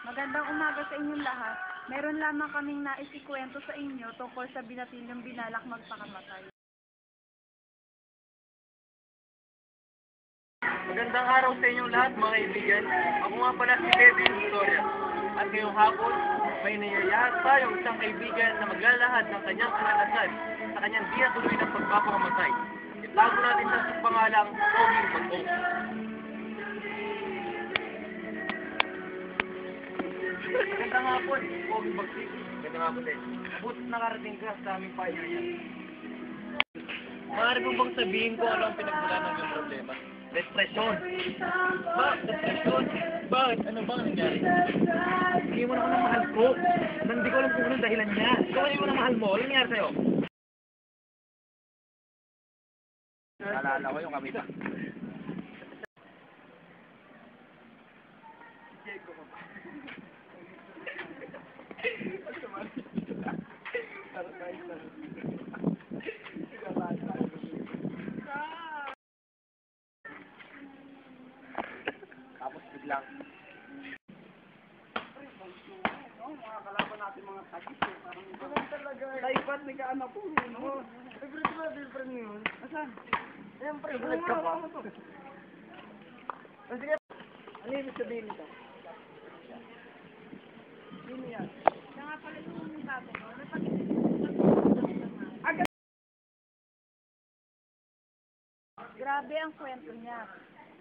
Magandang umaga sa inyong lahat. Meron lamang kaming nais ikwento sa inyo tungkol sa binatilyong binalak magpakamatay. Magandang araw sa inyong lahat mga kaibigan. Ako nga pala si Kevin Victoria. At ngayong hapon, may niyayaan tayong isang kaibigan na maglalahad ng kanyang karanasan sa kanyang di natuloy ng pagpapakamatay. Itago natin siya sa pangalang Oging Bagong. Magandang hapon, Oging Bagong. Magandang hapon din. Butit nakarating ka sa aming paanyaya. Maaari mo bang sabihin ko ano ang pinagmulan ng iyong problema? Depresyon. Bakit? Depresyon? Bakit? Ano ba ang nangyari? Hindi mo na ako ng mahal ko. Hindi ko alam kung anong dahilan niya. Ikaw hindi mo na mahal mo. Ano nangyari sa'yo? Naalala ko yung kamita. Tapos biglang mga kalaban natin mga tagis talaga laipat ni kaanak po different mo yun asan? Siyempre bulag ka ba? Sige ano yung sabihin nito? Sino yan? Siya nga pala yung tatay ko. Grabe ang kwento niya.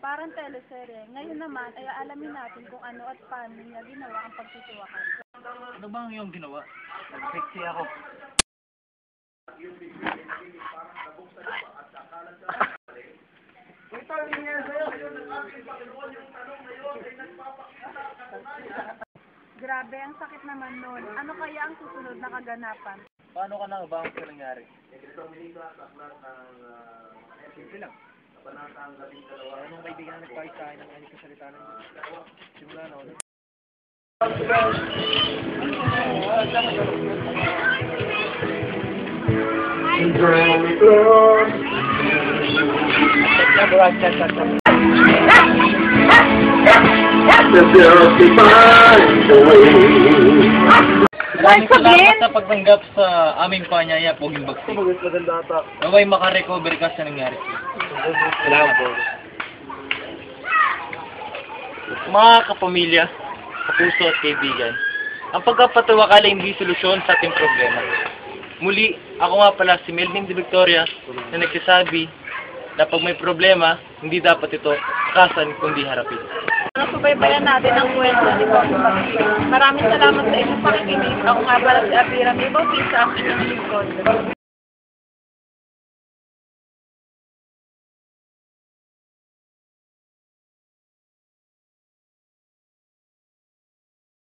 Parang teleserye. Ngayon naman ay aalamin natin kung ano at paano niya ginawa ang pagtitiwakan. Ano ba ang iyong ginawa? Nag-sexy ako. Ito ang nangyari sa'yo. Grabe, ang sakit naman nun. Ano kaya ang susunod na kaganapan? Paano ka na ba ang nangyari? Simple lang. Anong kaibigan na nagpahit sa akin ng aning kasalita ng simula na ulit? Maraming salamat sa pagtanggap sa aming paanyaya, Poging Bagsi. Naway makarecover ka sa nangyari. Salamat po. Mga kapamilya, kapuso at kaibigan, ang pagkapatiwakala hindi solusyon sa ating problema. Muli, ako nga pala si Melvin de Victoria na nagsasabi na pag may problema, hindi dapat ito kasan kundi harapin. Subaybayan natin ang kwento ni Poging Bagsi. Maraming salamat sa inyong pakikinig. Ako nga pala si Apira May Bautista, ang inyong lingkod.